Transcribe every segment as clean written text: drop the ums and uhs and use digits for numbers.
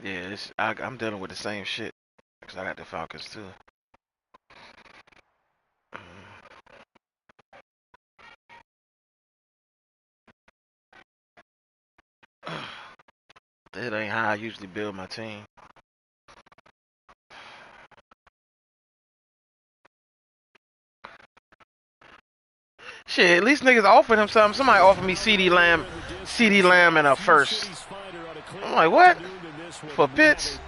Yeah, I'm dealing with the same shit because I got the Falcons too. That ain't how I usually build my team. Shit, at least niggas offered him something. Somebody offered me CD Lamb and a first. I'm like, what? For Pitts?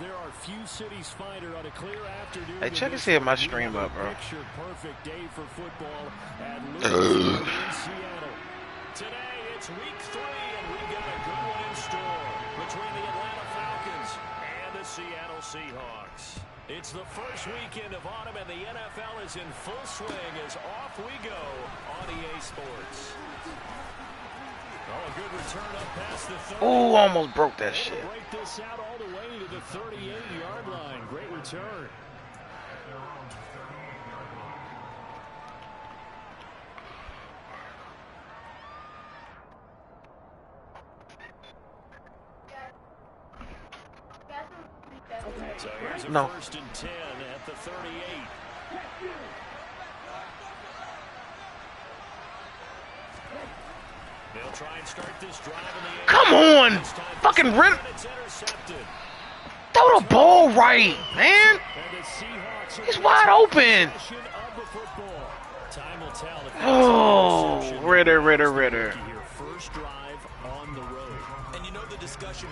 There are few cities fighter on a clear afternoon. Hey, check and see if my stream up, bro. Perfect day for football at Louisville in Seattle. Today it's week 3 and we got a good one in store between the Atlanta Falcons and the Seattle Seahawks. It's the first weekend of autumn and the NFL is in full swing as off we go on EA Sports. Oh, a good return up past the 30. Ooh, almost broke that shit. Break this out all the way to the 38-yard line. Great return. So here's a first and 10 at the 38. They'll try and start this drive in the Come on! Fucking rip! Throw the ball right, man! He's wide open! Oh, Ritter.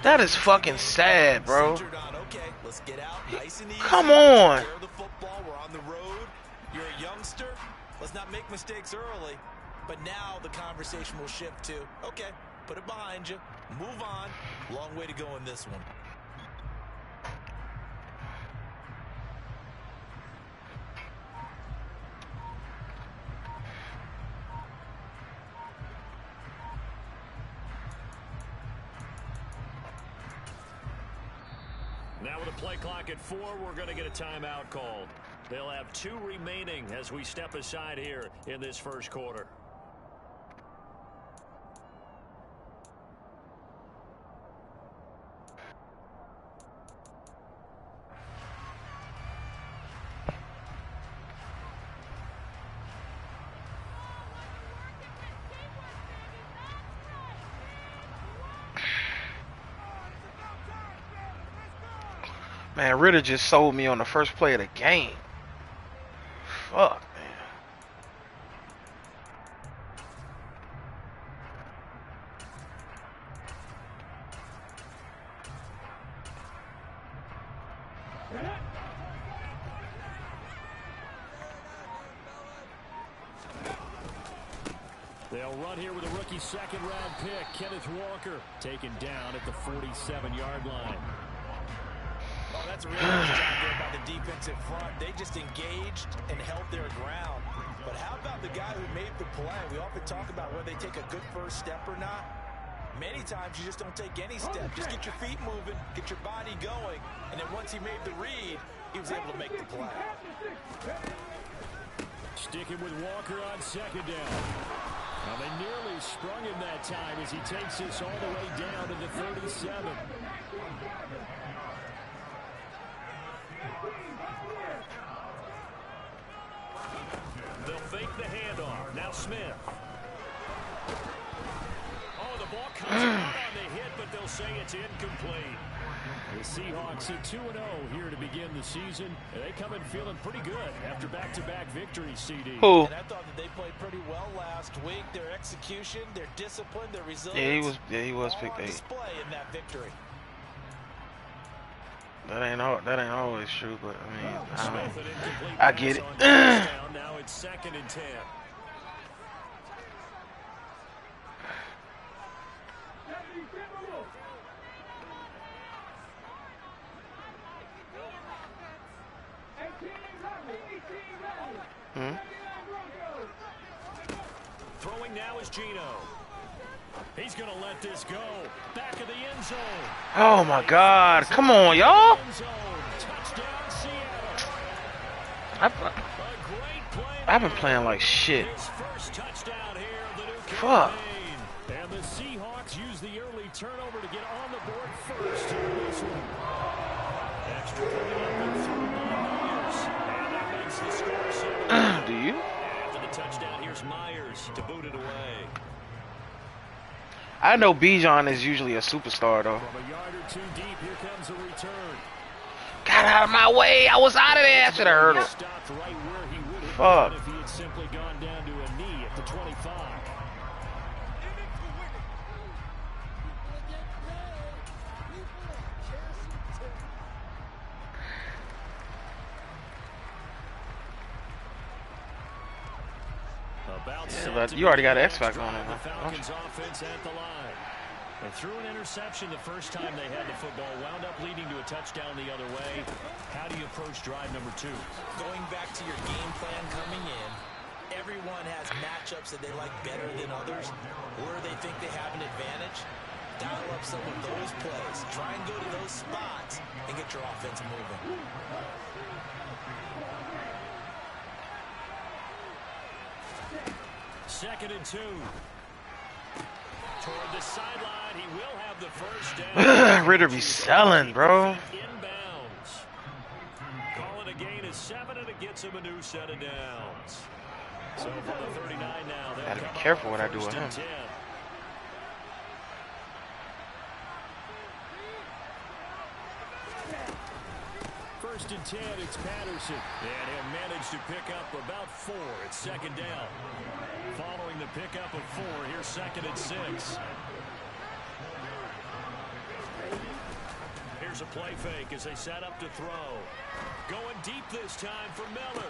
That is fucking sad, bro. Come on! You're a youngster. Let's not make mistakes early. But now the conversation will shift to, okay, put it behind you, move on. Long way to go in this one. Now with a play clock at 4, we're going to get a timeout called. They'll have 2 remaining as we step aside here in this first quarter. Man, Ritter just sold me on the first play of the game. Fuck, man. They'll run here with a rookie second-round pick, Kenneth Walker, taken down at the 47-yard line. Oh, that's a really good job there by the defensive front. They just engaged and held their ground. But how about the guy who made the play? We often talk about whether they take a good first step or not. Many times you just don't take any step. Just get your feet moving, get your body going, and then once he made the read, he was able to make the play. Sticking with Walker on second down. Now they nearly sprung him that time as he takes this all the way down to the 37. They'll fake the handoff. Now Smith. Oh, the ball comes out on the hit, but they'll say it's incomplete. The Seahawks at 2-0 here to begin the season. They come in feeling pretty good after back-to-back victories, CD. Who? And I thought that they played pretty well last week. Their execution, their discipline, their resilience. Yeah, he was picked 8. Display in that victory. That ain't always true, but I mean, Smith, I get it. Now it's 2nd and 10. Throwing now is Gino. He's going to let this go. Back of the end zone. Oh my God! Come on, y'all! Touchdown, Seattle. I've been playing like shit. His first touchdown here of the new Fuck. campaign. And the Seahawks use the early turnover to get on the board first here in this one. Extra point up and through Myers. And that makes the score 7. Do you? After the touchdown, here's Myers to boot it away. I know Bijan is usually a superstar though. From a yard or 2 deep, here comes a return. Got out of my way! I was out of there. I should have heard him. Stopped right where he would have Fuck. been if he had simply gone down to a knee at the 25. Yeah, but you already got an X Factor on it. The Huh? Falcons offense at the line. They threw an interception the first time they had the football, wound up leading to a touchdown the other way. How do you approach drive number 2? Going back to your game plan coming in, everyone has matchups that they like better than others, or they think they have an advantage. Dial up some of those plays. Try and go to those spots and get your offense moving. 2nd and 2. Toward the sideline, he will have the first down. Ritter be selling, bro. Inbounds. Calling a gain of 7, and it gets him a new set of downs. So from the 39 now, they'll Gotta be come careful up what I do with 1st him. and 10. First and 10, it's Patterson. And he'll manage to pick up about 4. It's 2nd down. Following the pickup of 4, here's 2nd and 6. Here's a play fake as they set up to throw. Going deep this time for Miller.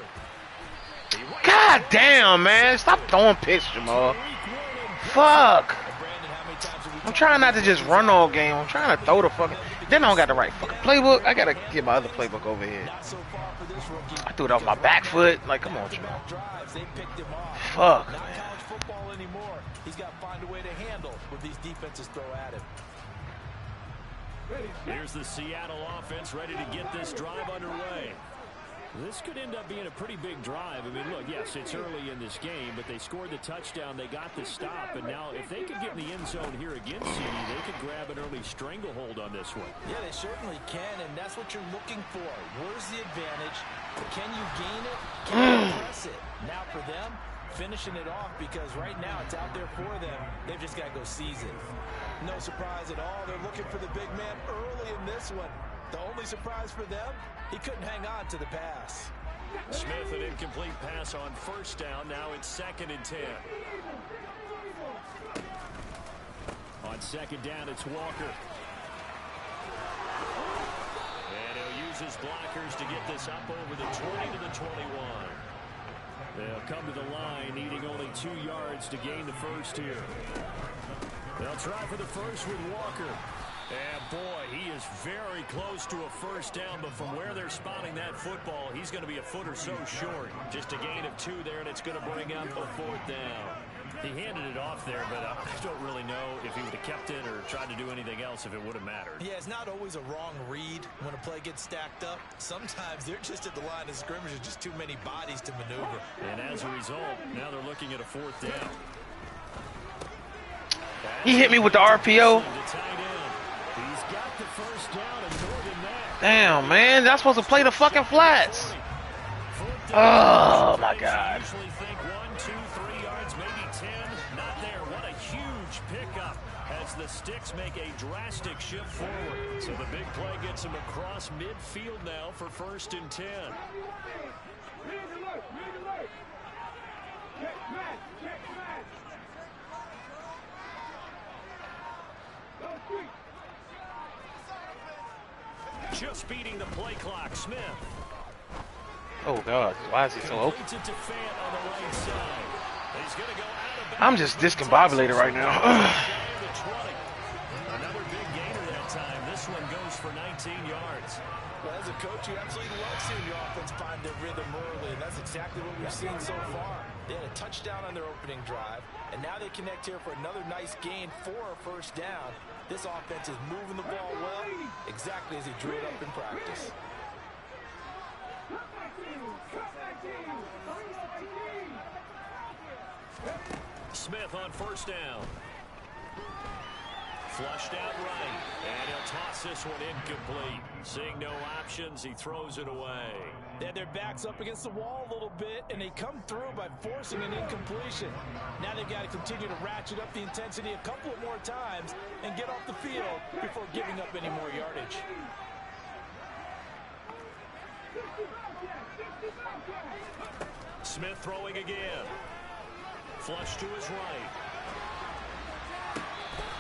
God damn, man. Stop throwing picks, Jamal. Fuck. I'm trying not to just run all game. I'm trying to throw the fucking... Then I don't got the right fucking playbook. I gotta get my other playbook over here. I threw it off my back foot. Like, come on, Jamal. Fuck, man. He's got to find a way to handle what these defenses throw at him. Here's the Seattle offense ready to get this drive underway. This could end up being a pretty big drive. I mean, look, yes, it's early in this game, but they scored the touchdown. They got the stop. And now if they could get in the end zone here against CD, they could grab an early stranglehold on this one. Yeah, they certainly can, and that's what you're looking for. Where's the advantage? Can you gain it? Can you press it? Now for them, finishing it off, because right now it's out there for them. They've just got to go seize it. No surprise at all. They're looking for the big man early in this one. The only surprise for them, he couldn't hang on to the pass. Smith, an incomplete pass on 1st down. Now it's 2nd and 10. On 2nd down, it's Walker. And he'll use his blockers to get this up over the 20 to the 21. They'll come to the line, needing only 2 yards to gain the first here. They'll try for the first with Walker. And boy, he is very close to a first down, but from where they're spotting that football, he's going to be a foot or so short. Just a gain of 2 there, and it's going to bring up a 4th down. He handed it off there, but I don't really know if he would have kept it or tried to do anything else if it would have mattered. Yeah, it's not always a wrong read when a play gets stacked up. Sometimes they're just at the line of scrimmage, just too many bodies to maneuver. And as a result, now they're looking at a 4th down. He hit me with the RPO. He's got the first down and more than that. Damn, man. That's supposed to play the fucking flats. Oh, my God. Usually think 1, 2, 3 yards, maybe 10. Not there. What a huge pickup as the sticks make a drastic shift forward. So the big play gets him across midfield now for 1st and 10. Just beating the play clock, Smith. Oh God, why is he so open? Completes it to Fant on the right side. He's going to go out of bounds. I'm just discombobulated right now. Another big gainer that time. This one goes for 19 yards. Well, as a coach, you absolutely love seeing your offense find their rhythm early, and that's exactly what we've seen so far. They had a touchdown on their opening drive, and now they connect here for another nice gain for a 1st down. This offense is moving the ball well, exactly as he drew it up in practice. Smith on 1st down. Flushed out right, and he'll toss this one incomplete. Seeing no options, he throws it away. They had their backs up against the wall a little bit, and they come through by forcing an incompletion. Now they've got to continue to ratchet up the intensity a couple of more times and get off the field before giving up any more yardage. Smith throwing again. Flush to his right.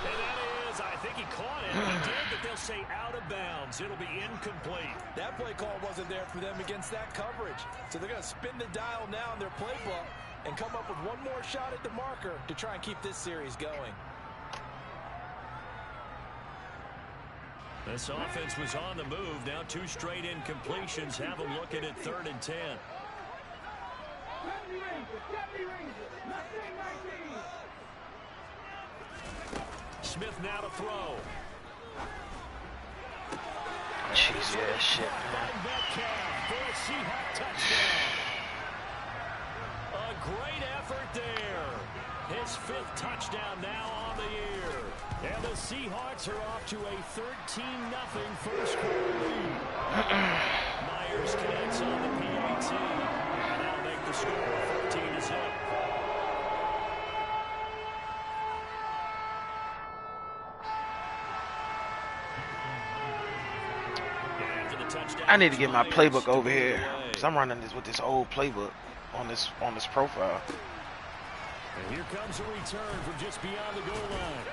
And that is, I think he caught it. He did, but they'll say out of bounds. It'll be incomplete. That play call wasn't there for them against that coverage. So they're going to spin the dial now in their playbook and come up with one more shot at the marker to try and keep this series going. This offense was on the move. Now 2 straight incompletions have them looking at 3rd and 10. Smith now to throw. Jeez, yeah, shit. For a Seahawk touchdown. A great effort there. His 5th touchdown now on the year. And the Seahawks are off to a 13-0 first quarter lead. Myers connects on the PAT. And that'll make the score 14-0. I need to get my playbook over here, because I'm running this with this old playbook on this profile. And here comes a return from just beyond the goal line.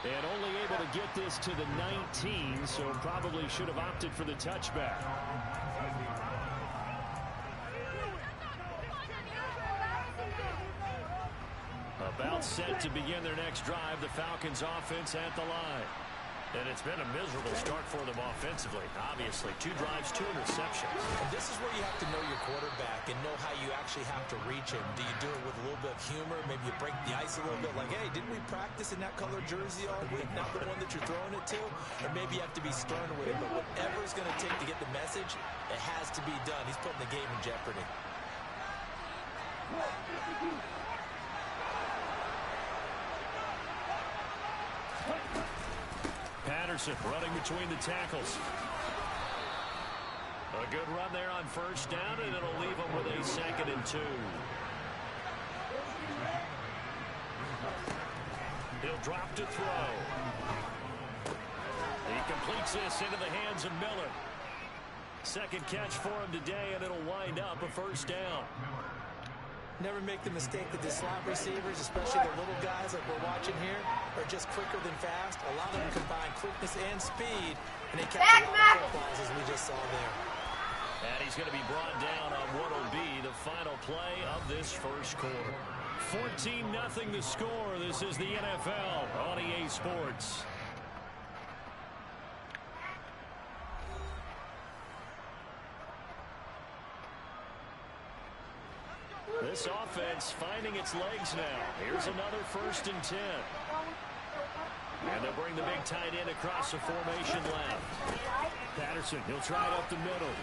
And only able to get this to the 19, so probably should have opted for the touchback. About set to begin their next drive, the Falcons offense at the line. And it's been a miserable start for them offensively. Obviously, 2 drives, 2 interceptions. And this is where you have to know your quarterback and know how you actually have to reach him. Do you do it with a little bit of humor? Maybe you break the ice a little bit, like, hey, didn't we practice in that color jersey all week? Not the one that you're throwing it to? Or maybe you have to be stern with it. But whatever it's going to take to get the message, it has to be done. He's putting the game in jeopardy. Patterson running between the tackles. A good run there on 1st down, and it'll leave him with a 2nd and 2. He'll drop to throw. He completes this into the hands of Miller. 2nd catch for him today, and it'll wind up a 1st down. Never make the mistake that the slot receivers, especially the little guys like we're watching here, are just quicker than fast. A lot of them combine quickness and speed, and they catch a lot of footballs, as we just saw there. And he's going to be brought down on what will be the final play of this first quarter. 14-0 the score. This is the NFL on EA Sports. This offense finding its legs now. Here's another 1st and 10. And they'll bring the big tight end across the formation left. Patterson, he'll try it up the middle.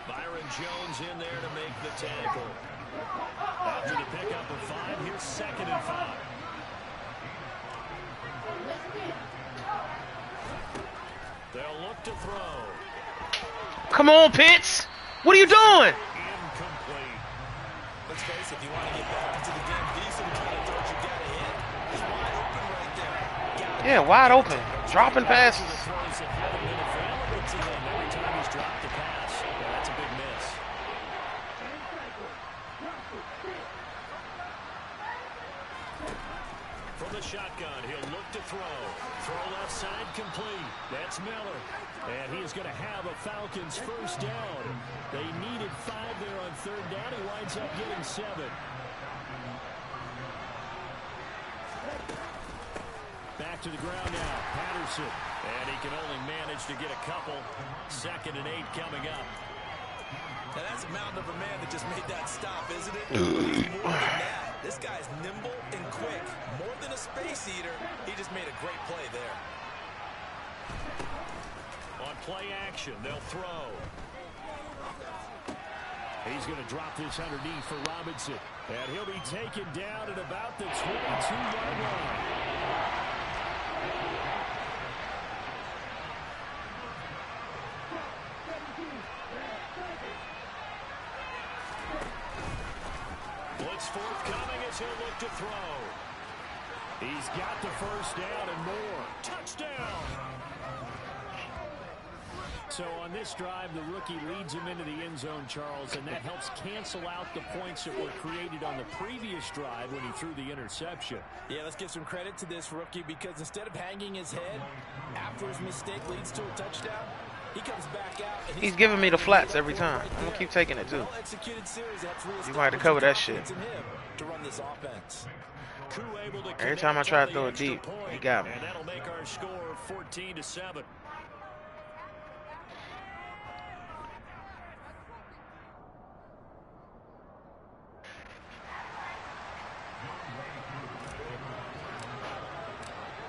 Byron Jones in there to make the tackle. After the pickup of 5, here's 2nd and 5. They'll look to throw. Come on, Pitts. What are you doing? Let's face it, if you want to get back into the game decent, the kind of throws you got to hit. There's one Yeah, wide open. Dropping passes. Throws that haven't been available to him every time he's dropped the pass. Yeah, that's a big miss. From the shotgun, he'll look to throw. Throw left side complete. That's Miller. And he is going to have a Falcons first down. They needed 5 there on third down. He winds up getting 7. Back to the ground now. Patterson. And he can only manage to get a couple. 2nd and 8 coming up. Now that's a mountain of a man that just made that stop, isn't it? He's more than that. This guy's nimble and quick. More than a space eater. He just made a great play there. On play action, they'll throw. He's going to drop this underneath for Robinson. And he'll be taken down at about the 22-yard line. Blitz forthcoming as he'll look to throw. He's got the first down and more. Touchdown! So on this drive, the rookie leads him into the end zone, Charles, and that helps cancel out the points that were created on the previous drive when he threw the interception. Yeah, let's give some credit to this rookie because instead of hanging his head after his mistake leads to a touchdown, he comes back out. And He's giving me the flats every time. I'm going to keep taking it, too. You might have to cover that shit. To run this offense. Every time I try to throw it deep, he got me. And that'll make our score 14-7.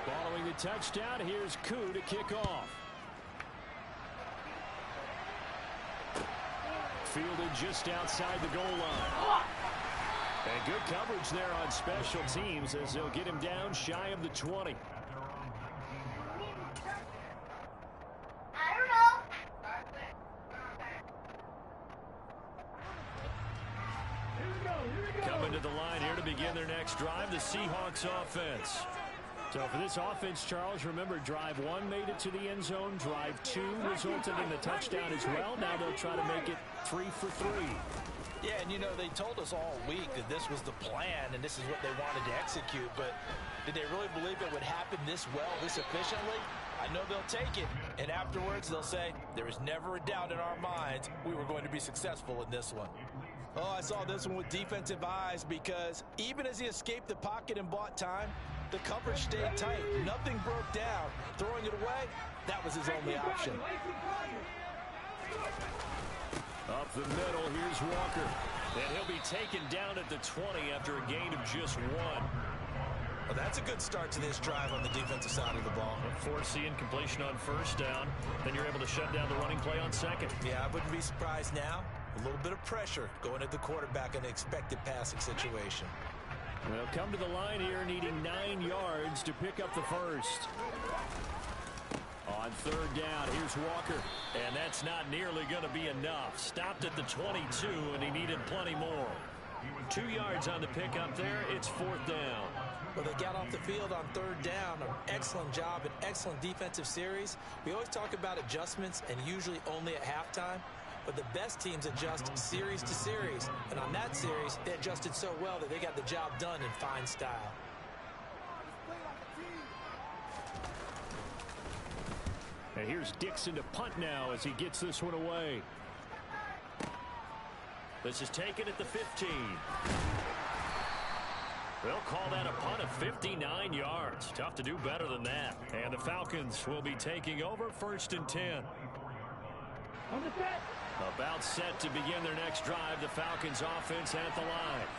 Following the touchdown, here's Koo to kick off. Fielded just outside the goal line. And good coverage there on special teams as they'll get him down shy of the 20. Coming to the line here to begin their next drive, the Seahawks offense. So for this offense, Charles, remember, drive 1 made it to the end zone. Drive 2 resulted in the touchdown as well. Now they'll try to make it 3 for 3. Yeah, and you know, they told us all week that this was the plan and this is what they wanted to execute, but did they really believe it would happen this well, this efficiently? I know they'll take it, and afterwards they'll say, there was never a doubt in our minds we were going to be successful in this one. Oh, I saw this one with defensive eyes because even as he escaped the pocket and bought time, the coverage stayed tight. Nothing broke down. Throwing it away, that was his only option. Up the middle, here's Walker. And he'll be taken down at the 20 after a gain of just 1. Well, that's a good start to this drive on the defensive side of the ball. Force the incompletion on first down. Then you're able to shut down the running play on second. Yeah, I wouldn't be surprised now. A little bit of pressure going at the quarterback in an expected passing situation. They'll come to the line here needing 9 yards to pick up the first. On third down, here's Walker. And that's not nearly going to be enough. Stopped at the 22, and he needed plenty more. 2 yards on the pickup there. It's 4th down. Well, they got off the field on third down. An excellent job, an excellent defensive series. We always talk about adjustments, and usually only at halftime. But the best teams adjust series to series. And on that series, they adjusted so well that they got the job done in fine style. And here's Dixon to punt now as he gets this one away. This is taken at the 15. They'll call that a punt of 59 yards. Tough to do better than that. And the Falcons will be taking over 1st and 10. About set to begin their next drive. The Falcons offense at the line.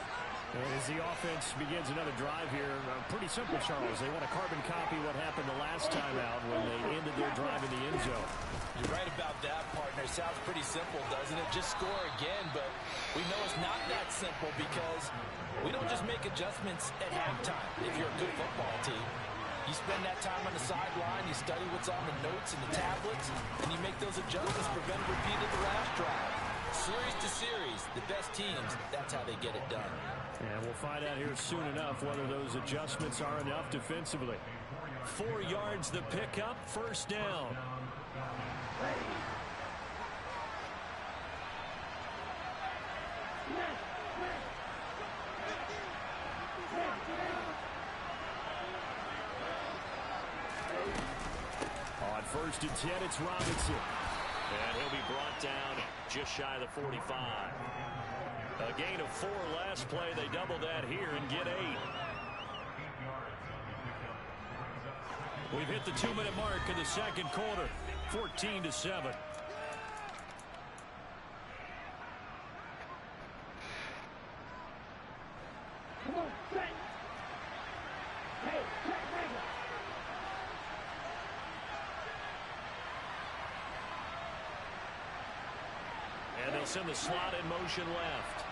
And as the offense begins another drive here, pretty simple, Charles. They want to carbon copy what happened the last time out when they ended their drive in the end zone. You're right about that, partner. Sounds pretty simple, doesn't it? Just score again, but we know it's not that simple because we don't just make adjustments at halftime if you're a good football team. You spend that time on the sideline, you study what's on the notes and the tablets, and you make those adjustments, prevent a repeat of the last drive. Series to series, the best teams, that's how they get it done. And we'll find out here soon enough whether those adjustments are enough defensively. 4 yards the pickup, first down. On 1st and 10, it's Robinson. And he'll be brought down just shy of the 45. A gain of 4 last play. They double that here and get 8. We've hit the 2-minute mark in the second quarter. 14-7. And they'll send the slot in motion left.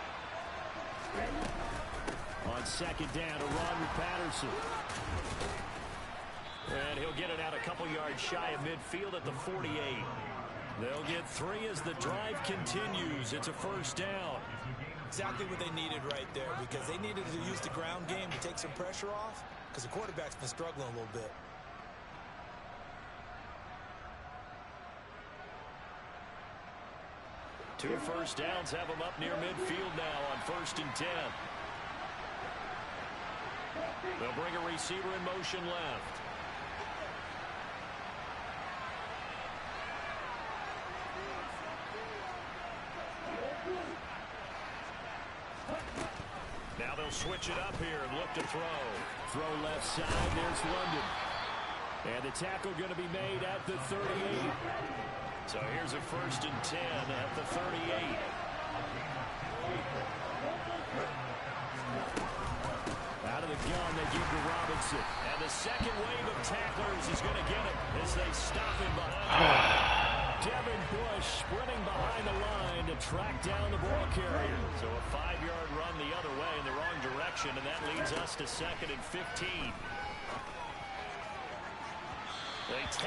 On 2nd down, a run with Patterson. And he'll get it out a couple yards shy of midfield at the 48. They'll get 3 as the drive continues. It's a first down. Exactly what they needed right there, because they needed to use the ground game to take some pressure off, because the quarterback's been struggling a little bit. Two first downs have them up near midfield now on 1st and 10. They'll bring a receiver in motion left. Now they'll switch it up here and look to throw. Throw left side, there's London. And the tackle going to be made at the 38. So here's a 1st and 10 at the 38. Out of the gun, they give to Robinson. And the second wave of tacklers is going to get him as they stop him behind. Devin Bush sprinting behind the line to track down the ball carrier. So a 5-yard run the other way in the wrong direction, and that leads us to 2nd and 15.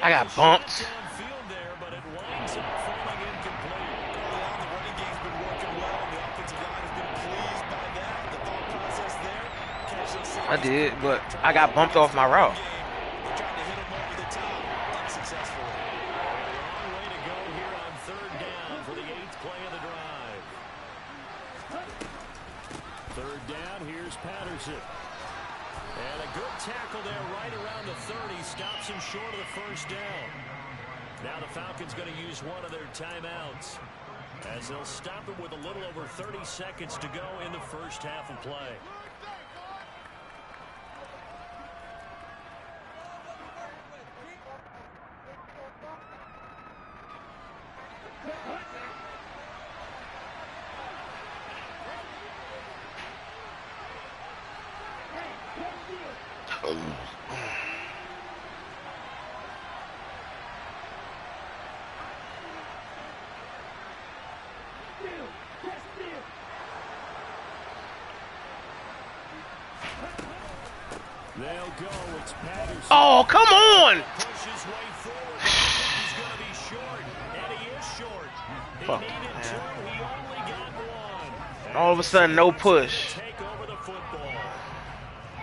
I got bumped. Downfield there, but it winds up falling incomplete. The running game's been working well. The offensive line has been pleased by that. The thought process there. I did, but I got bumped off my route. They're trying to hit him over the top unsuccessfully. Long way to go here on 3rd down for the 8th play of the drive. 3rd down, here's Patterson. And a good tackle there right around the 30. Stops him short of the first down. Now the Falcons going to use one of their timeouts, as they'll stop him with a little over 30 seconds to go in the first half of play. They'll go. It's Patterson. Oh, come on! Pushes way forward. He's going to be short, and he is short. He Fuck, needed 2. He only got 1. All of a sudden, no push. Take over the football.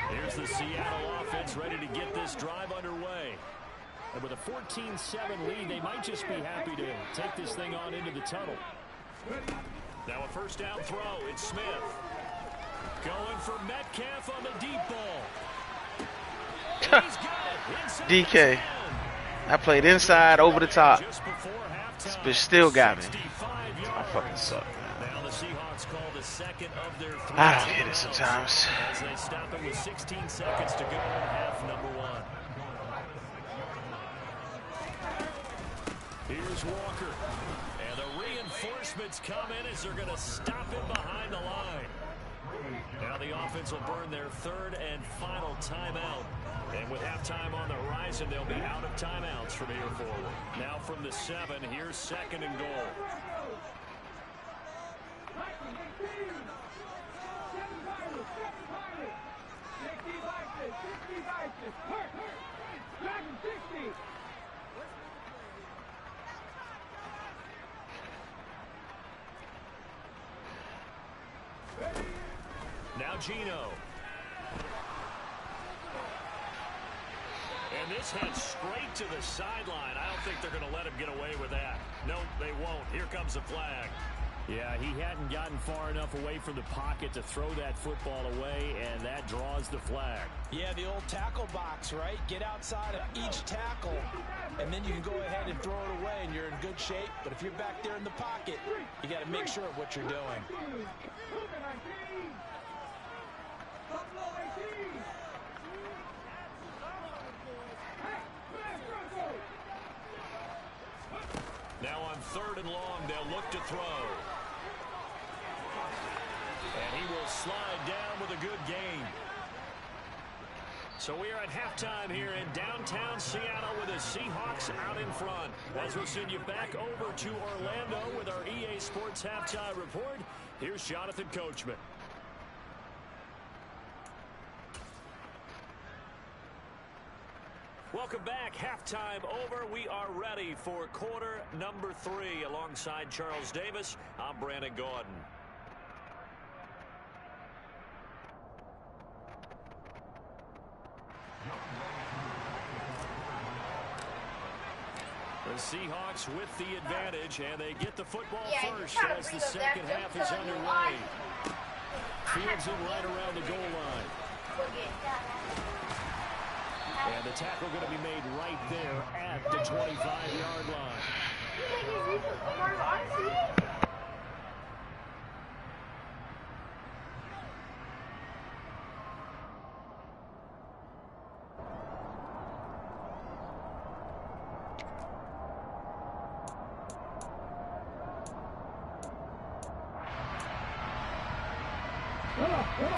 Here's the Seattle offense ready to get this drive underway. And with a 14-7 lead, they might just be happy to take this thing on into the tunnel. Now a first down throw. It's Smith. Going for Metcalf on the deep ball. DK. I played inside over the top. But still got me. I fucking suck, man. Now the Seahawks call the second of their 3. I don't get it sometimes. As they stop it with 16 seconds to go in half number 1. Here's Walker. And the reinforcements come in as they're going to stop him behind the line. Now the offense will burn their 3rd and final timeout. And with halftime on the horizon, they'll be out of timeouts from here forward. Now from the 7, here's 2nd and goal. Now Gino. And this heads straight to the sideline. I don't think they're going to let him get away with that. Nope, they won't. Here comes the flag. Yeah, he hadn't gotten far enough away from the pocket to throw that football away, and that draws the flag. Yeah, the old tackle box, right? Get outside of each tackle, and then you can go ahead and throw it away, and you're in good shape. But if you're back there in the pocket, you got to make sure of what you're doing. Now on 3rd and long, they'll look to throw. And he will slide down with a good gain. So we are at halftime here in downtown Seattle with the Seahawks out in front. As we'll send you back over to Orlando with our EA Sports Halftime Report, here's Jonathan Coachman. Welcome back. Halftime over. We are ready for quarter number 3. Alongside Charles Davis, I'm Brandon Gordon. The Seahawks with the advantage, and they get the football first as the second half is underway. Fields in right around the goal line. And the tackle going to be made right there at the 25-yard line.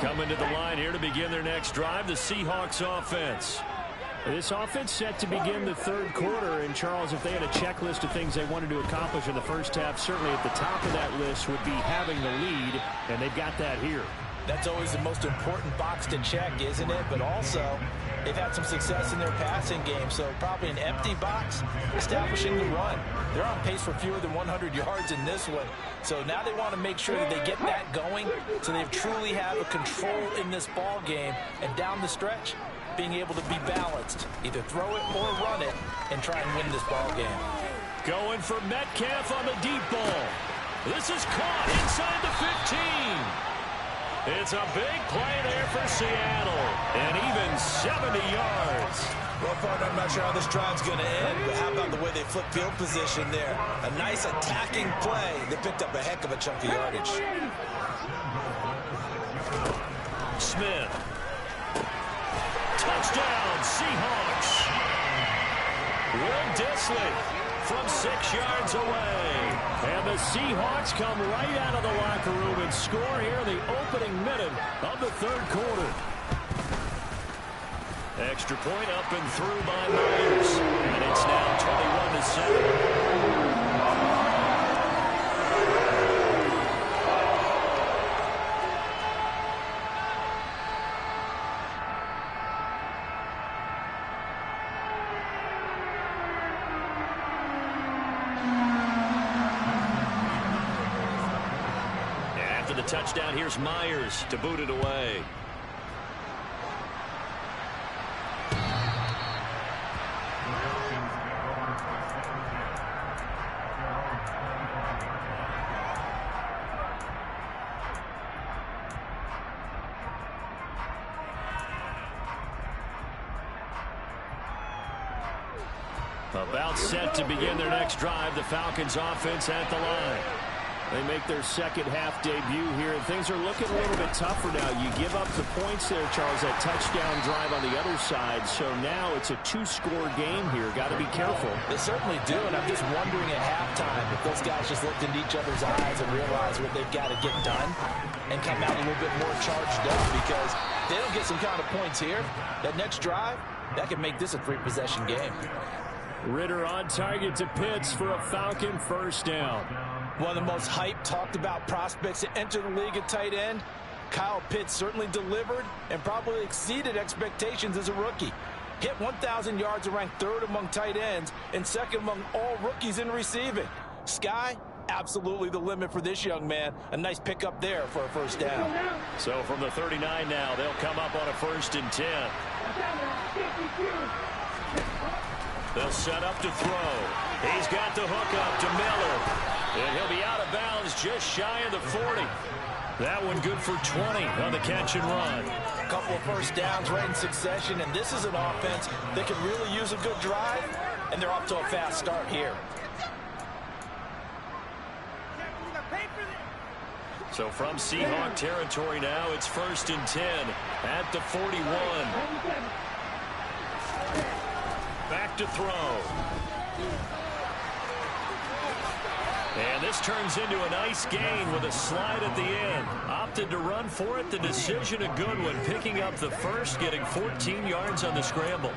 Coming to the line here to begin their next drive, the Seahawks offense. This offense set to begin the 3rd quarter. And, Charles, if they had a checklist of things they wanted to accomplish in the first half, certainly at the top of that list would be having the lead, and they've got that here. That's always the most important box to check, isn't it? But also, they've had some success in their passing game, so probably an empty box, establishing the run. They're on pace for fewer than 100 yards in this one. So now they want to make sure that they get that going so they truly have a control in this ball game. And down the stretch, being able to be balanced, either throw it or run it, and try and win this ball game. Going for Metcalf on the deep ball. This is caught inside the 15. It's a big play there for Seattle, and even 70 yards. Well, partner, I'm not sure how this drive's going to end, but how about the way they flip field position there? A nice attacking play. They picked up a heck of a chunk of yardage. Smith. Touchdown, Seahawks. Will Disley from 6 yards away. And the Seahawks come right out of the locker room and score here in the opening minute of the 3rd quarter. Extra point up and through by Myers. And it's now 21-7. After the touchdown, here's Myers to boot it away. About set to begin their next drive, the Falcons offense at the line. They make their second half debut here, and things are looking a little bit tougher now. You give up the points there, Charles, that touchdown drive on the other side. So now it's a 2-score game here. Got to be careful. They certainly do, and I'm just wondering at halftime if those guys just looked into each other's eyes and realized what they've got to get done and come out a little bit more charged up, because they don't get some kind of points here. That next drive, that could make this a 3-possession game. Ritter on target to Pitts for a Falcon first down. One of the most hyped, talked about prospects to enter the league at tight end. Kyle Pitts certainly delivered and probably exceeded expectations as a rookie. Hit 1,000 yards and ranked 3rd among tight ends and 2nd among all rookies in receiving. Sky absolutely the limit for this young man. A nice pickup there for a first down. So from the 39 now, they'll come up on a 1st and 10. They'll set up to throw. He's got the hook up to Miller. And he'll be out of bounds just shy of the 40. That one good for 20 on the catch and run. A couple of first downs right in succession, and this is an offense that can really use a good drive, and they're off to a fast start here. So from Seahawk territory now, it's 1st and 10 at the 41. Back to throw. And this turns into a nice gain with a slide at the end. Opted to run for it. The decision a good one. Picking up the first, getting 14 yards on the scramble.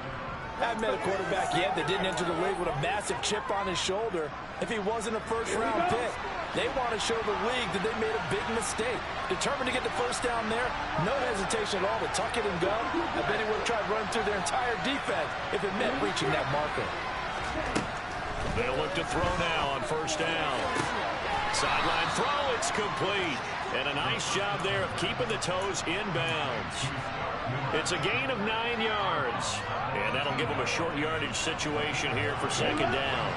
I've met a quarterback yet that didn't enter the league with a massive chip on his shoulder if he wasn't a first-round pick. They want to show the league that they made a big mistake. Determined to get the first down there, no hesitation at all to tuck it and go. I bet he would have tried running through their entire defense if it meant reaching that marker. They'll look to throw now on 1st down. Sideline throw, it's complete. And a nice job there of keeping the toes inbounds. It's a gain of 9 yards. And that'll give them a short yardage situation here for 2nd down.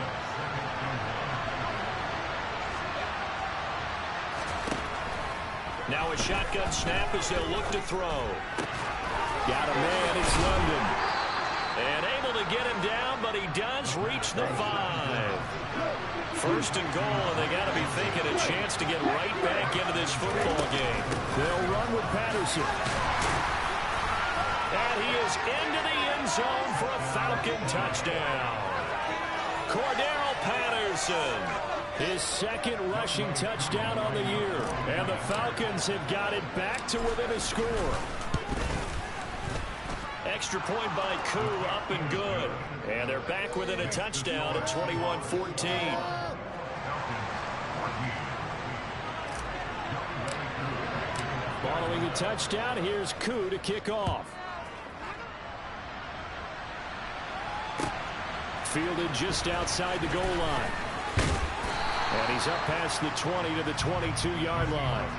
Now a shotgun snap as they'll look to throw. Got a man, it's London. And able to get him down, but he does reach the 5. 1st and goal, and they got to be thinking a chance to get right back into this football game. They'll run with Patterson. And he is into the end zone for a Falcon touchdown. Cordero Patterson, his 2nd rushing touchdown on the year. And the Falcons have got it back to within a score. Extra point by Koo, up and good. And they're back within a touchdown at 21-14. Following the touchdown, here's Koo to kick off. Fielded just outside the goal line. And he's up past the 20 to the 22-yard line.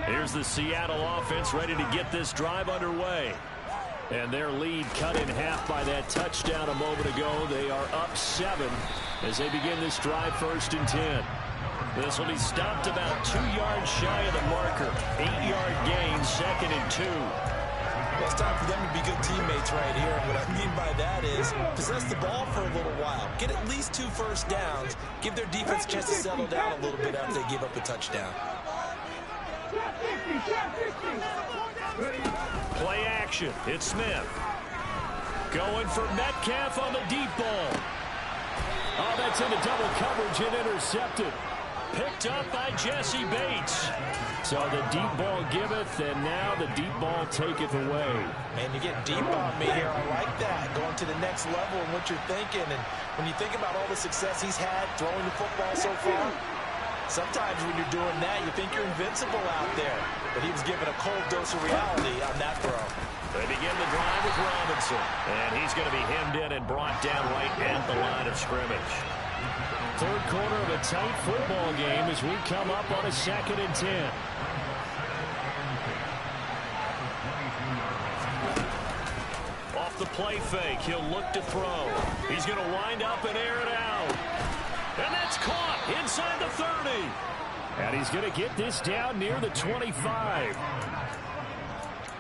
Here's the Seattle offense ready to get this drive underway. And their lead cut in half by that touchdown a moment ago. They are up 7 as they begin this drive 1st and 10. This will be stopped about 2 yards shy of the marker. 8-yard gain, 2nd and 2. Well, it's time for them to be good teammates right here. And what I mean by that is possess the ball for a little while. Get at least 2 first downs. Give their defense a chance to settle down a little bit after they give up a touchdown. Play action. It's Smith. Going for Metcalf on the deep ball. Oh, that's into double coverage and intercepted. Picked up by Jesse Bates. So the deep ball giveth, and now the deep ball taketh away. Man, you get deep on me here. I like that. Going to the next level and what you're thinking. And when you think about all the success he's had throwing the football so far, sometimes when you're doing that, you think you're invincible out there. But he was given a cold dose of reality on that throw. They begin the drive with Robinson. And he's going to be hemmed in and brought down right at the line of scrimmage. 3rd quarter of a tight football game as we come up on a 2nd and 10. Off the play fake, he'll look to throw. He's going to wind up and air it out. And that's caught inside the 30. And he's going to get this down near the 25.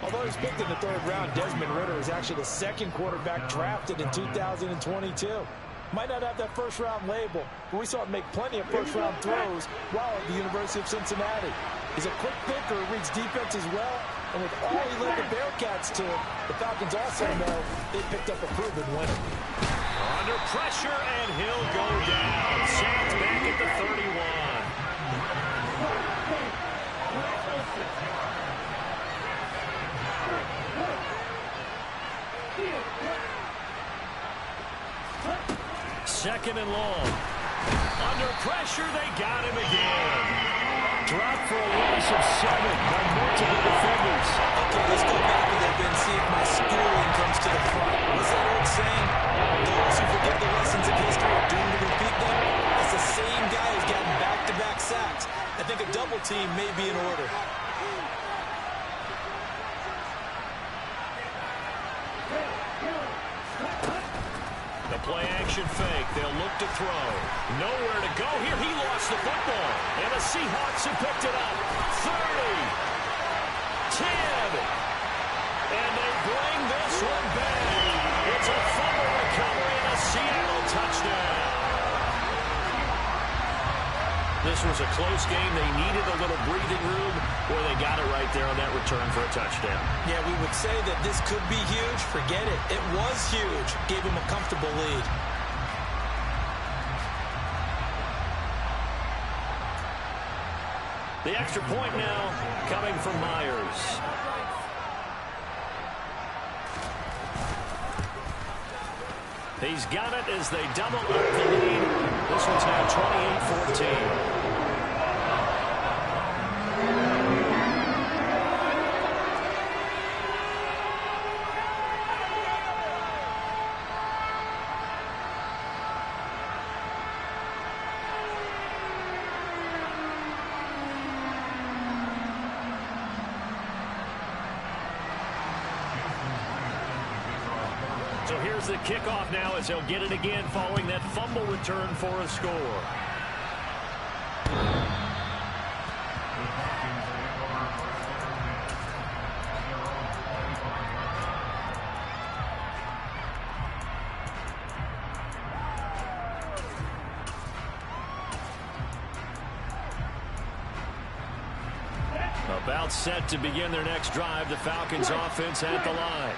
Although he's picked in the 3rd round, Desmond Ridder is actually the 2nd quarterback drafted in 2022. Might not have that 1st-round label, but we saw him make plenty of 1st-round throws while at the University of Cincinnati. He's a quick thinker, reads defense as well, and with all he led the Bearcats to, the Falcons also know they picked up a proven winner. Under pressure, and he'll go down. Sacked back at the 31. Second and long. Under pressure, they got him again. Dropped for a loss of 7 by multiple defenders. Okay, let's go back to that and see if my school saying, those who forget the lessons of history are doomed to repeat them. That's the same guy who's gotten back-to-back sacks. I think a double team may be in order. The play action fake. They'll look to throw. Nowhere to go here. He lost the football. And the Seahawks have picked it up. 30. 10. And they bring this one back. It's a fumble recovery and a Seattle touchdown. This was a close game. They needed a little breathing room. Boy, they got it right there on that return for a touchdown. Yeah, we would say that this could be huge. Forget it. It was huge. Gave him a comfortable lead. The extra point now coming from Myers. He's got it as they double up the lead. This one's now 28-14. So here's the kickoff now as they'll get it again following that fumble return for a score. About set to begin their next drive. The Falcons offense at the line.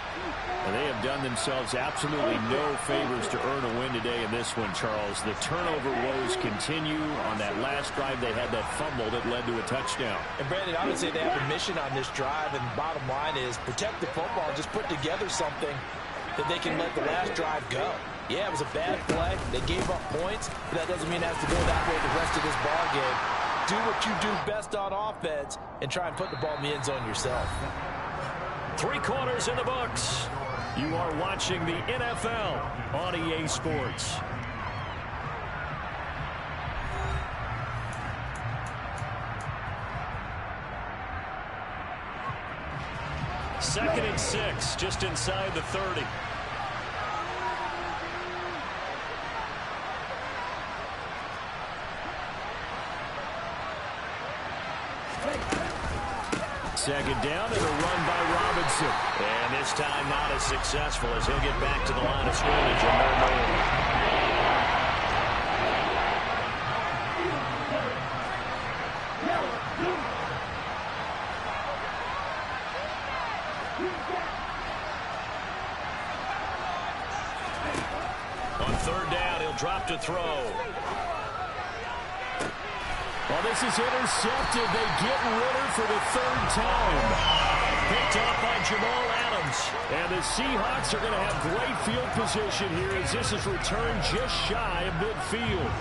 And they have done themselves absolutely no favors to earn a win today in this one, Charles. The turnover woes continue. On that last drive, they had that fumble that led to a touchdown. And, Brandon, I would say they have a mission on this drive, and the bottom line is protect the football and just put together something that they can let the last drive go. Yeah, it was a bad play. They gave up points, but that doesn't mean it has to go that way the rest of this ball game. Do what you do best on offense and try and put the ball in the end zone yourself. 3 quarters in the books. You are watching the NFL on EA Sports. Second and 6, just inside the 30. Second down and a run by Robinson. And this time not as successful as he'll get back to the line of scrimmage and no more. On third down, he'll drop to throw. Well, this is intercepted. They get Ritter for the 3rd time. Picked up by Jamal Adams. And the Seahawks are going to have great field position here as this is returned just shy of midfield.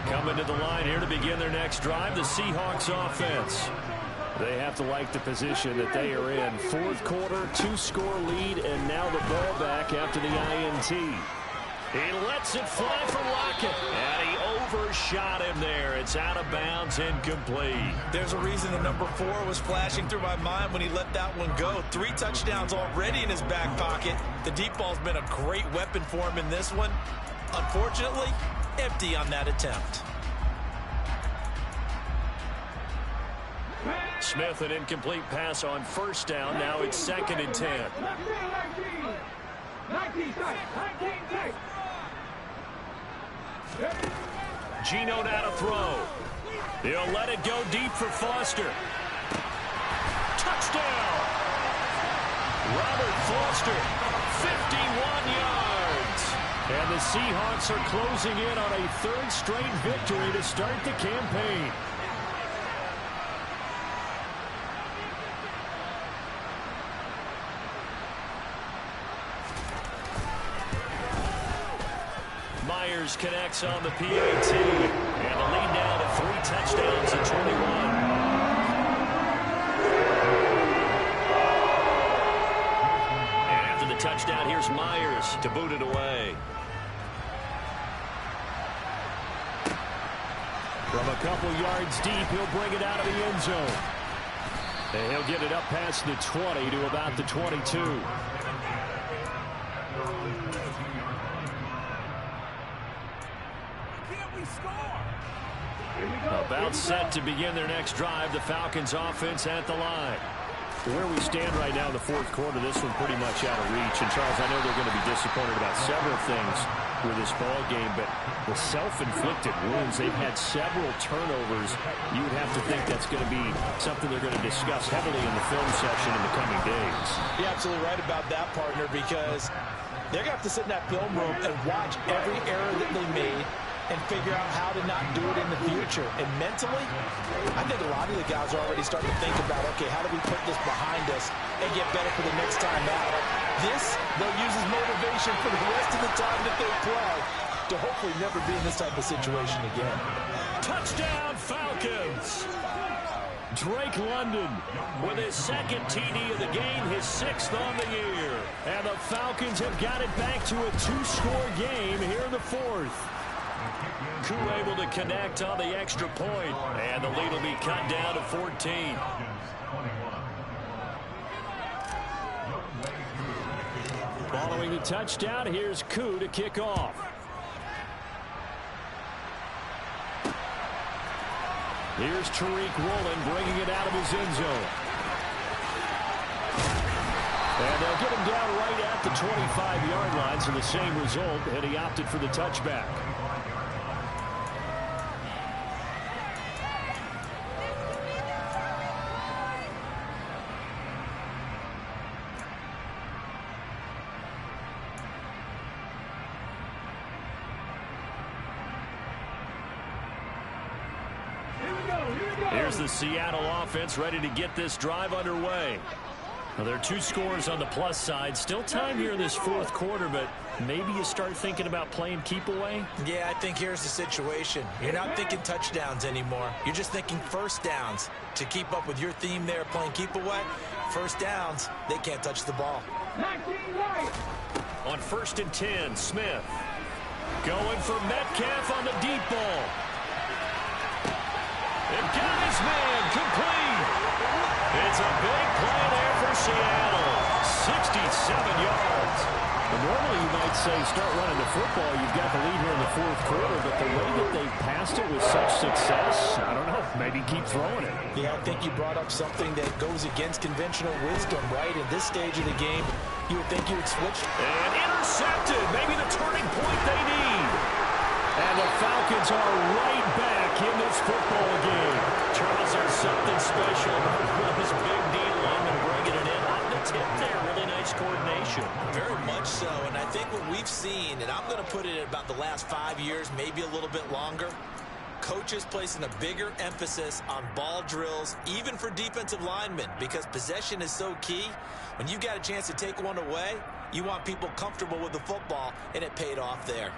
Coming to the line here to begin their next drive, the Seahawks offense. They have to like the position that they are in. 4th quarter, 2-score lead, and now the ball back after the INT. He lets it fly for Lockett. And he overshot him there. It's out of bounds, incomplete. There's a reason the number 4 was flashing through my mind when he let that one go. 3 touchdowns already in his back pocket. The deep ball's been a great weapon for him in this one. Unfortunately, empty on that attempt. Smith, an incomplete pass on 1st down. Now it's 2nd and 10. 19. Geno now to throw. He'll let it go deep for Foster. Touchdown! Robert Foster, 51 yards. And the Seahawks are closing in on a 3rd straight victory to start the campaign. Myers connects on the PAT. And the lead now to 3 touchdowns and 21. And after the touchdown touchdown. Here's Myers to boot it away. From a couple yards deep, he'll bring it out of the end zone. And he'll get it up past the 20 to about the 22. About set to begin their next drive. The Falcons offense at the line. Where we stand right now in the fourth quarter, this one pretty much out of reach. And, Charles, I know they're going to be disappointed about several things with this ball game, but the self-inflicted wounds, they've had several turnovers. You would have to think that's going to be something they're going to discuss heavily in the film session in the coming days. You're absolutely right about that, partner, because they're going to have to sit in that film room and watch every error that they made and figure out how to not do it in the future. And mentally, I think a lot of the guys are already starting to think about, okay, how do we put this behind us and get better for the next time out? This, they'll use as motivation for the rest of the time that they play to hopefully never be in this type of situation again. Touchdown, Falcons! Drake London with his second TD of the game, his 6th on the year. And the Falcons have got it back to a 2-score game here in the 4th. Koo able to connect on the extra point, and the lead will be cut down to 14. Following the touchdown, here's Koo to kick off. Here's Tariq Woolen bringing it out of his end zone. And they'll get him down right at the 25-yard line, so the same result, and he opted for the touchback. Here's the Seattle offense ready to get this drive underway. Well, there are 2 scores on the plus side. Still time here in this 4th quarter, but maybe you start thinking about playing keep away? Yeah, I think here's the situation. You're not thinking touchdowns anymore. You're just thinking first downs. To keep up with your theme there, playing keep away, first downs, they can't touch the ball. On 1st and 10, Smith going for Metcalf on the deep ball. And got his man complete. It's a big play there for Seattle. 67 yards. Well, normally you might say start running the football. You've got the lead here in the 4th quarter, but the way that they passed it with such success, I don't know, maybe keep throwing it. Yeah, I think you brought up something that goes against conventional wisdom, right? In this stage of the game, you would think you would switch. And intercepted. Maybe the turning point they need. And the Falcons are right back in this football game. Charles, there's something special about this big D lineman bringing it in. On the tip there, really nice coordination. Very much so, and I think what we've seen, and I'm going to put it at about the last 5 years, maybe a little bit longer, coaches placing a bigger emphasis on ball drills, even for defensive linemen, because possession is so key. When you got a chance to take one away, you want people comfortable with the football, and it paid off there.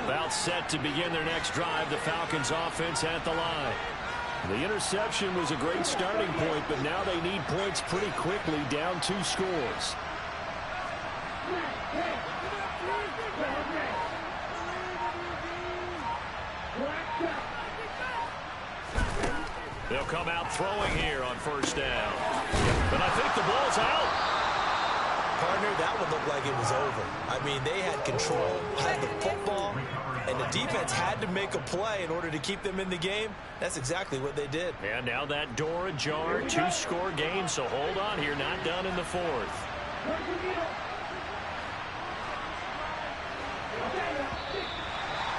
About set to begin their next drive, the Falcons offense at the line. The interception was a great starting point, but now they need points pretty quickly, down 2 scores. They'll come out throwing here on 1st down. But I think the ball's out. Partner, that would look like it was over. I mean, they had control, had the football, and the defense had to make a play in order to keep them in the game. That's exactly what they did. And now that door ajar, 2-score game, so hold on here, not done in the 4th.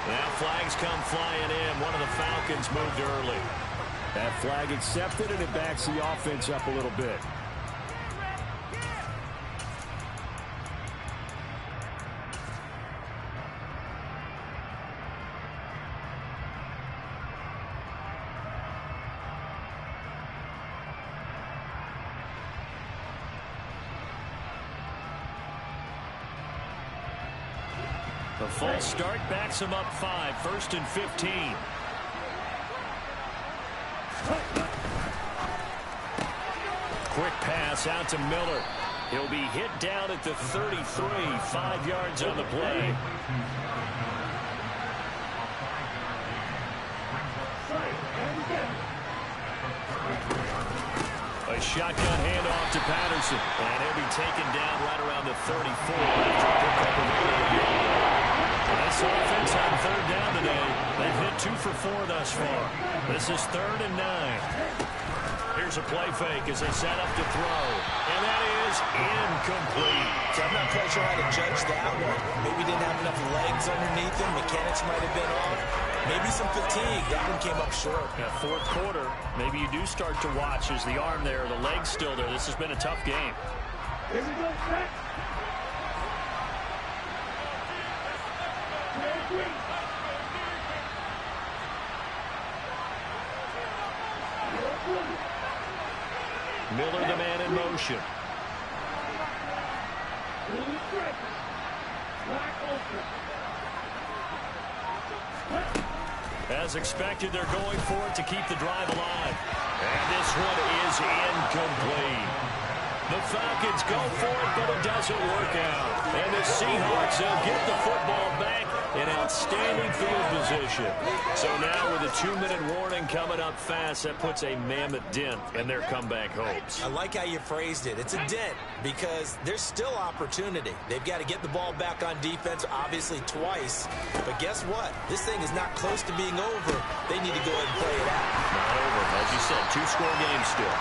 Now flags come flying in. One of the Falcons moved early. That flag accepted, and it backs the offense up a little bit. The false start backs him up 5, 1st and 15. pass out to Miller. He'll be hit down at the 33, 5 yards on the play. A shotgun handoff to Patterson. And he'll be taken down right around the 34 after a pickup of 8 yards. And this offense on third down today, they've hit 2 for 4 thus far. This is 3rd and 9. Here's a play fake as they set up to throw. And that is incomplete. So I'm not quite sure how to judge that one. Maybe didn't have enough legs underneath him. Mechanics might have been off. Maybe some fatigue. That one came up short. Yeah, fourth quarter, maybe you do start to watch as the arm there, the leg's still there. This has been a tough game. Here we go, set. Miller, the man in motion. As expected, they're going for it to keep the drive alive. And this one is incomplete. The Falcons go for it, but it doesn't work out. And the Seahawks, they'll get the football back in outstanding field position. So now with a 2-minute warning coming up fast, that puts a mammoth dent in their comeback hopes. I like how you phrased it. It's a dent because there's still opportunity. They've got to get the ball back on defense, obviously twice. But guess what? This thing is not close to being over. They need to go ahead and play it out. Not over. As you said, 2-score game still.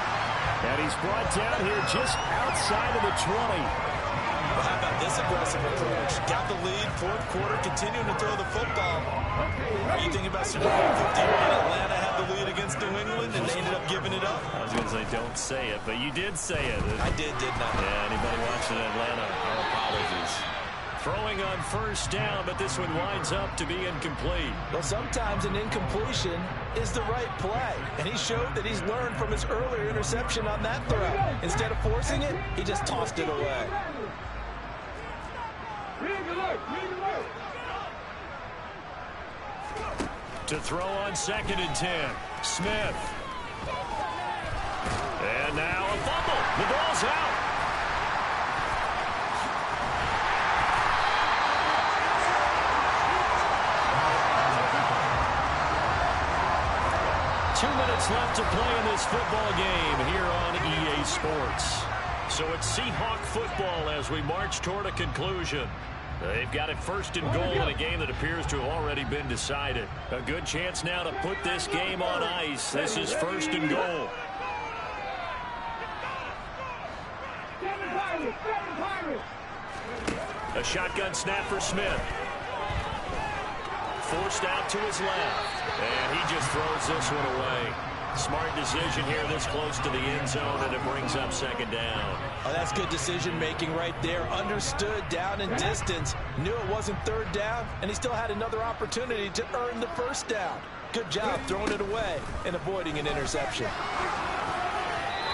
And he's brought down here just outside of the 20. Well, how about this aggressive approach? Got the lead, fourth quarter, continuing to throw the football. Are you thinking about Super Bowl 51? Atlanta had the lead against New England, and they ended up giving it up? I was going to say, don't say it, but you did say it. I didn't I? Yeah, anybody watching Atlanta, our apologies. Throwing on first down, but this one winds up to be incomplete. Well, sometimes an incompletion is the right play, and he showed that he's learned from his earlier interception on that throw. Instead of forcing it, he just tossed it away. To throw on 2nd and 10, Smith. And now a fumble. The ball's out. Two minutes left to play in this football game here on EA Sports. So it's Seahawk football as we march toward a conclusion. They've got it 1st and goal in a game that appears to have already been decided. A good chance now to put this game on ice. This is 1st and goal. A shotgun snap for Smith. Forced out to his left. And he just throws this one away. Smart decision here this close to the end zone, and it brings up 2nd down. Oh, that's good decision-making right there. Understood down and distance. Knew it wasn't 3rd down, and he still had another opportunity to earn the 1st down. Good job throwing it away and avoiding an interception.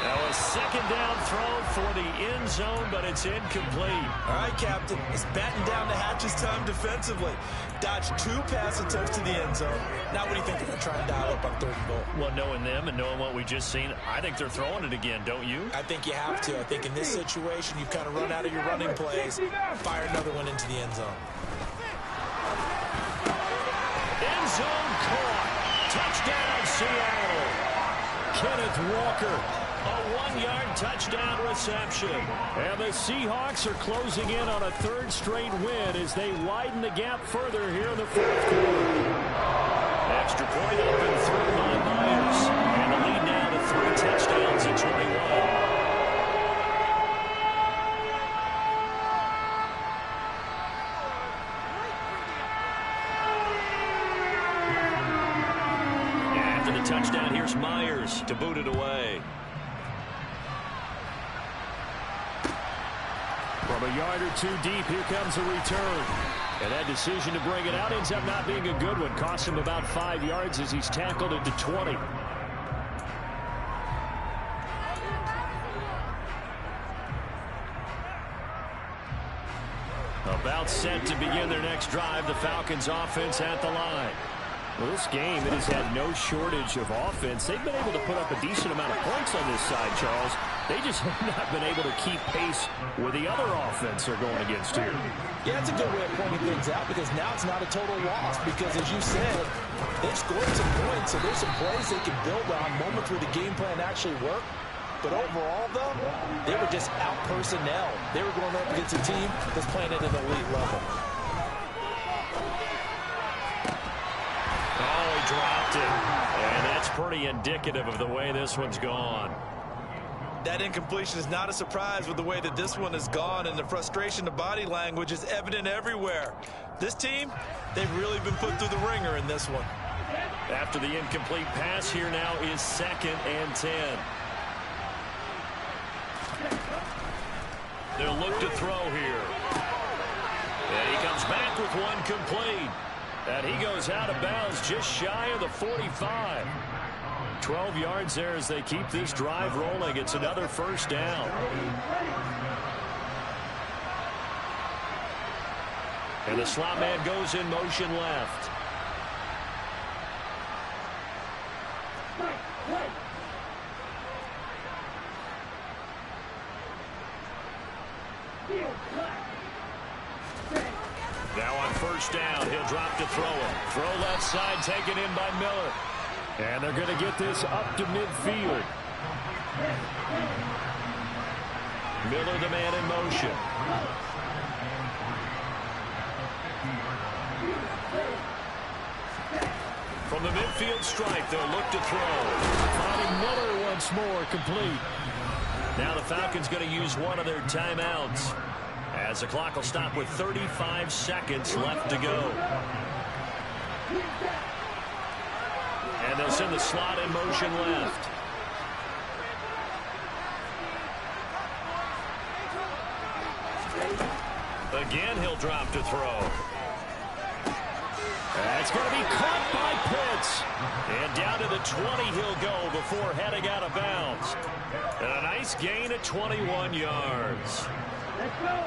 Now a 2nd down throw for the end zone, but it's incomplete. All right, Captain. It's batten down the hatches time defensively. Dodged 2 pass attempts to the end zone. Now what do you think they're going to try and dial up on 3rd and goal? Well, knowing them and knowing what we just seen, I think they're throwing it again, don't you? I think you have to. I think in this situation, you've kind of run out of your running plays. Fire another one into the end zone. End zone caught. Touchdown, Seattle. Kenneth Walker. A 1-yard touchdown reception. And the Seahawks are closing in on a 3rd straight win as they widen the gap further here in the 4th quarter. Extra point up and through by Myers. And the lead now to 3 touchdowns at 21. After the touchdown, here's Myers to boot it away. From a yard or 2 deep, here comes a return. And that decision to bring it out ends up not being a good one. Cost him about 5 yards as he's tackled at the 20. About set to begin their next drive, the Falcons offense at the line. Well, this game, it has had no shortage of offense. They've been able to put up a decent amount of points on this side, Charles. They just have not been able to keep pace with the other offense they're going against here. Yeah, that's a good way of pointing things out because now it's not a total loss because, as you said, they've scored some points, so there's some plays they can build on, moments where the game plan actually worked. But overall, though, they were just out personnel. They were going up against a team that's playing at an elite level. Oh, he dropped it. And that's pretty indicative of the way this one's gone. That incompletion is not a surprise with the way that this one has gone, and the frustration, the body language is evident everywhere. This team, they've really been put through the ringer in this one. After the incomplete pass, here now is 2nd and 10. They'll look to throw here. And he comes back with one complete. And he goes out of bounds just shy of the 45. 12 yards there as they keep this drive rolling. It's another first down. And the slot man goes in motion left. Now on first down, he'll drop to throw it. Throw left side, taken in by Miller. And they're going to get this up to midfield. Miller, the man in motion. From the midfield stripe, they'll look to throw. Finding Miller once more, complete. Now the Falcons going to use one of their timeouts, as the clock will stop with 35 seconds left to go. And they'll send the slot in motion left. Again, he'll drop to throw. That's going to be caught by Pitts. And down to the 20 he'll go before heading out of bounds. And a nice gain at 21 yards. Let's go.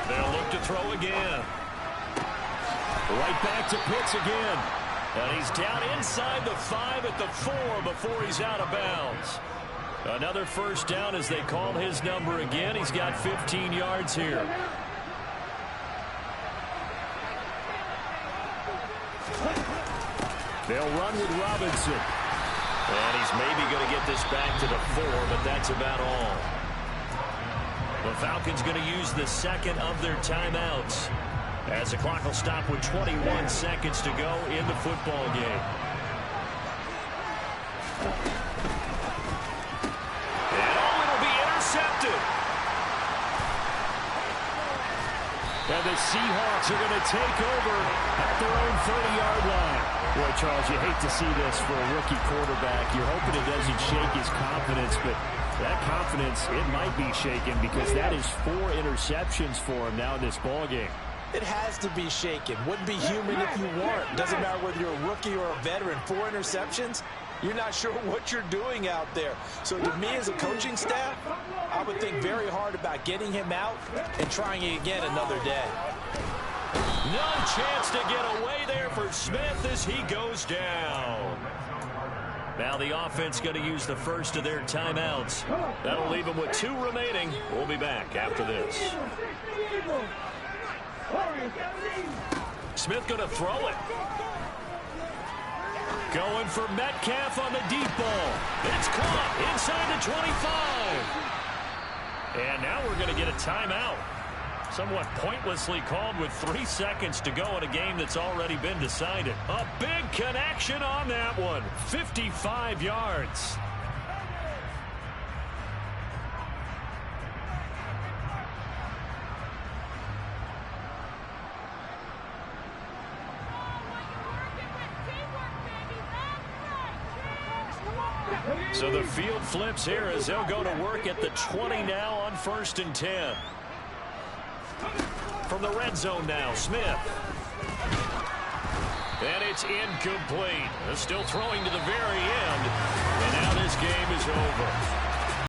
They'll look to throw again. Right back to Pitts again. And he's down inside the 5 at the 4 before he's out of bounds. Another first down as they call his number again. He's got 15 yards here. They'll run with Robinson. And he's maybe going to get this back to the 4, but that's about all. The Falcons going to use the second of their timeouts, as the clock will stop with 21 seconds to go in the football game. And it'll be intercepted. And the Seahawks are going to take over at their own 30-yard line. Boy, Charles, you hate to see this for a rookie quarterback. You're hoping it doesn't shake his confidence, but that confidence, it might be shaken because that is 4 interceptions for him now in this ballgame. It has to be shaken. Wouldn't be human if you weren't. Doesn't matter whether you're a rookie or a veteran. 4 interceptions, you're not sure what you're doing out there. So to me as a coaching staff, I would think very hard about getting him out and trying it again another day. No chance to get away there for Smith as he goes down. Now the offense going to use the first of their timeouts. That'll leave them with 2 remaining. We'll be back after this. Smith going to throw it. Going for Metcalf on the deep ball. It's caught inside the 25. And now we're going to get a timeout. Somewhat pointlessly called with 3 seconds to go in a game that's already been decided. A big connection on that one. 55 yards. So the field flips here as they'll go to work at the 20 now on 1st and 10. From the red zone now, Smith. And it's incomplete. They're still throwing to the very end. And now this game is over.